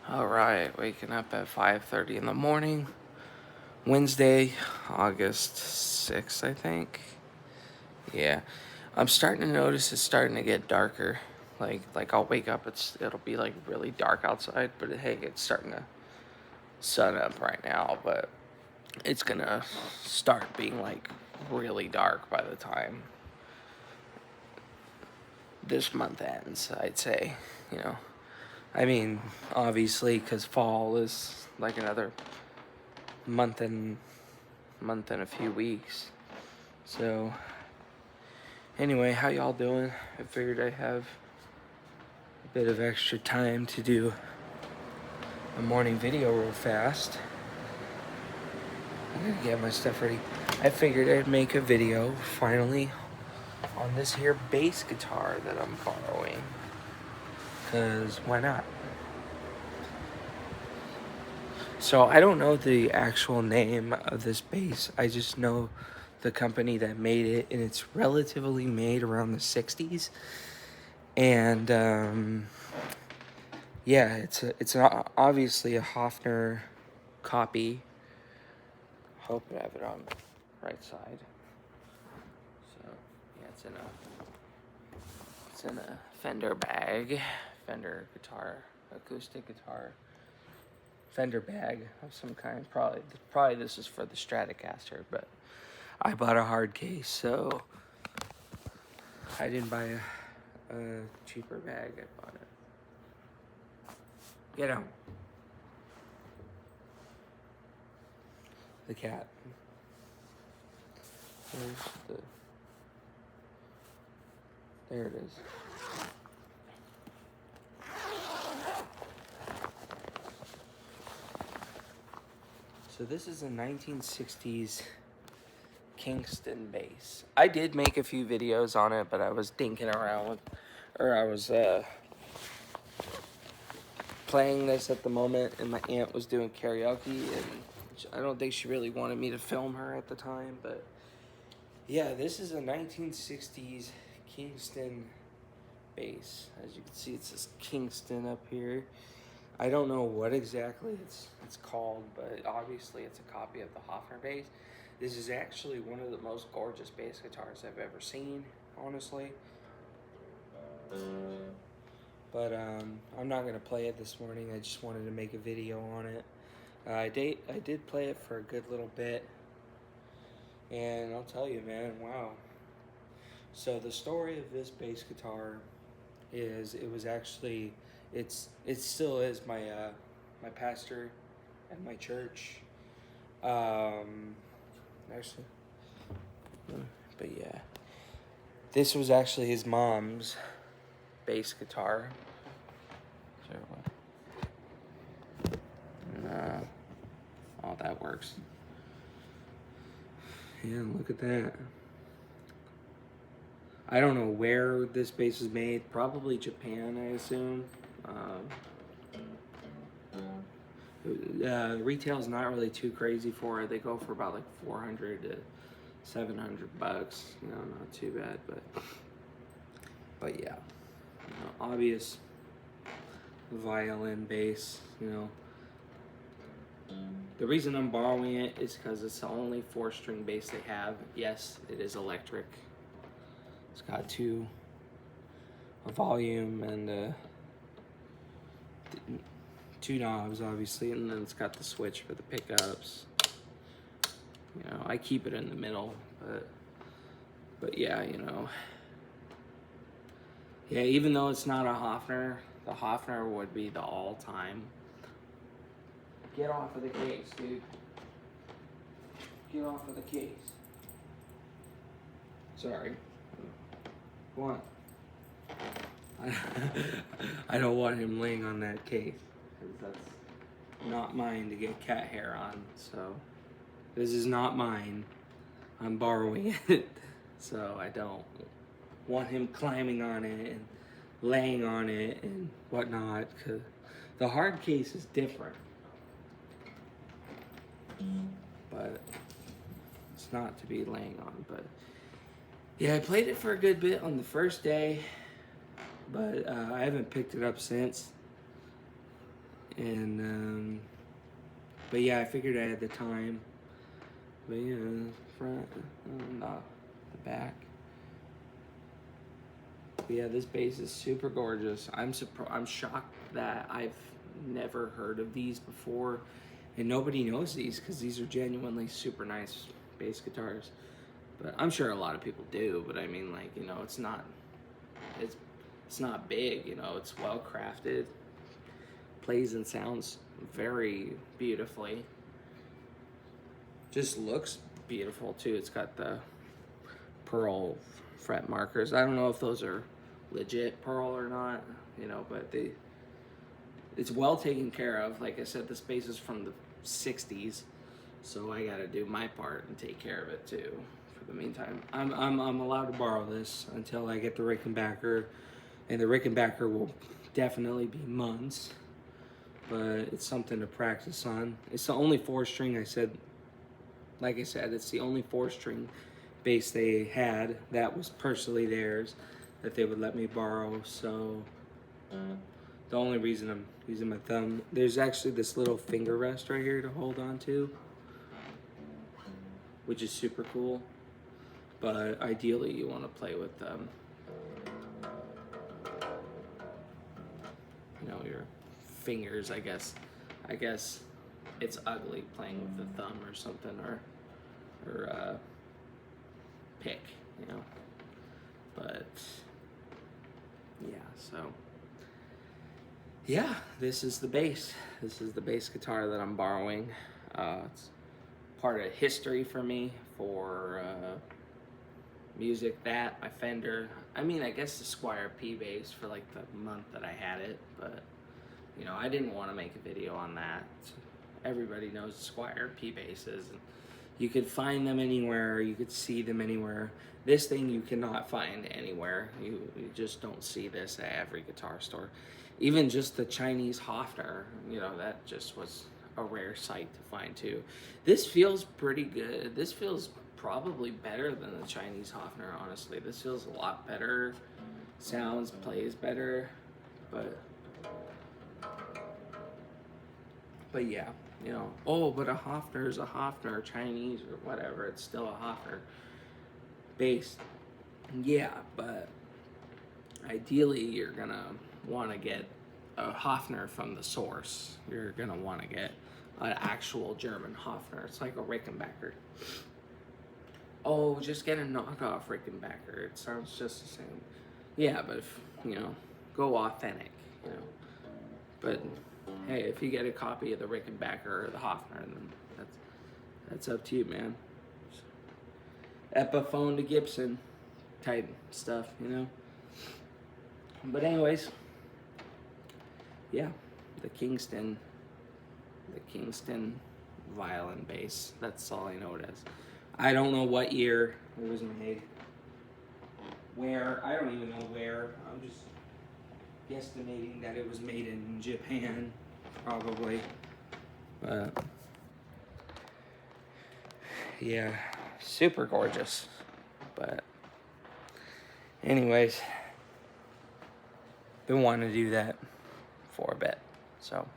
Alright, waking up at 5:30 in the morning. Wednesday, August 6th, I think. Yeah. I'm starting to notice it's starting to get darker. Like I'll wake up, it'll be like really dark outside, but hey, it's starting to sun up right now, but it's gonna start being like really dark by the time this month ends, I'd say, you know. I mean, obviously, because fall is like another month and a few weeks. So, anyway, how y'all doing? I figured I'd have a bit of extra time to do a morning video real fast. I'm gonna get my stuff ready. I figured I'd make a video finally on this here bass guitar that I'm borrowing. Cause why not? So I don't know the actual name of this bass. I just know the company that made it, and it's relatively made around the 60s. And yeah, it's obviously a Hofner copy. Hope I have it on the right side. So yeah, it's in a Fender bag, Fender guitar, acoustic guitar. Fender bag of some kind. Probably this is for the Stratocaster, but I bought a hard case, so I didn't buy a cheaper bag. I bought it. Get out. The cat. There it is. So this is a 1960s Kingston bass. I did make a few videos on it, but I was dinking around with, or I was playing this at the moment, and my aunt was doing karaoke, and I don't think she really wanted me to film her at the time, but yeah, this is a 1960s Kingston bass. As you can see, it says Kingston up here. I don't know what exactly it's called, but obviously it's a copy of the Hofner bass. This is actually one of the most gorgeous bass guitars I've ever seen, honestly. But I'm not gonna play it this morning. I just wanted to make a video on it. I did play it for a good little bit, and I'll tell you, man, wow. So the story of this bass guitar is it still is my pastor at my church. Actually, but yeah, this was actually his mom's bass guitar. Oh, that works. Yeah, look at that. I don't know where this bass is made. Probably Japan, I assume. Retail's not really too crazy for it. They go for about like 400 to 700 bucks. You know, not too bad, but yeah, you know, obvious violin bass. You know, the reason I'm borrowing it is because it's the only 4-string bass they have. Yes, it is electric. It's got a volume and two knobs, obviously, and then it's got the switch for the pickups. You know, I keep it in the middle, but yeah, you know. Yeah, even though it's not a Hofner, the Hofner would be the all-time. Get off of the case, dude. Get off of the case. Sorry. Go on. I don't want him laying on that case, because that's not mine to get cat hair on. So this is not mine. I'm borrowing it. So I don't want him climbing on it and laying on it and whatnot, because the hard case is different. But it's not to be laying on. But yeah, I played it for a good bit on the first day, but I haven't picked it up since. And but yeah, I figured I had the time. But yeah, front, not the back. But yeah, this bass is super gorgeous. I'm shocked that I've never heard of these before, and nobody knows these because these are genuinely super nice bass guitars. But I'm sure a lot of people do. But I mean, like, you know, it's not big. You know, it's well crafted, plays and sounds very beautifully. Just looks beautiful too. It's got the pearl fret markers. I don't know if those are legit pearl or not, you know, but it's well taken care of. Like I said, this bass is from the 60s, so I gotta do my part and take care of it too. For the meantime, I'm allowed to borrow this until I get the Rickenbacker, and the Rickenbacker will definitely be months, but it's something to practice on. It's the only 4-string like I said, it's the only 4-string bass they had that was personally theirs that they would let me borrow. So the only reason I'm using my thumb, there's actually this little finger rest right here to hold on to, which is super cool. But ideally you want to play with you know, your fingers. I guess it's ugly playing with the thumb or something, or pick, you know. But yeah, so yeah, this is the bass. This is the bass guitar that I'm borrowing. It's part of history for me for music. That, my Fender. I mean, I guess the Squire P bass for like the month that I had it, but you know, I didn't want to make a video on that. Everybody knows Squire P basses. You could find them anywhere. You could see them anywhere. This thing you cannot find anywhere. You just don't see this at every guitar store. Even just the Chinese Hofner, you know, that just was a rare sight to find too. This feels pretty good. This feels probably better than the Chinese Hofner, honestly. This feels a lot better. Sounds, plays better, but yeah, you know, oh, but a Hofner is a Hofner, Chinese or whatever, it's still a Hofner bass. Yeah, but ideally you're gonna want to get a Hofner from the source. You're gonna want to get an actual German Hofner. It's like a Rickenbacker. Oh, just get a knockoff Rickenbacker. It sounds just the same. Yeah, but if, you know, go authentic, you know. But hey, if you get a copy of the Rickenbacker or the Hofner, then that's up to you, man. Epiphone to Gibson type stuff, you know. But anyways, yeah, the Kingston violin bass. That's all I know it is. I don't know what year it was made. Where, I don't even know where. I'm just guesstimating that it was made in Japan, probably. But yeah, super gorgeous. But anyways, been wanting to do that for a bit. So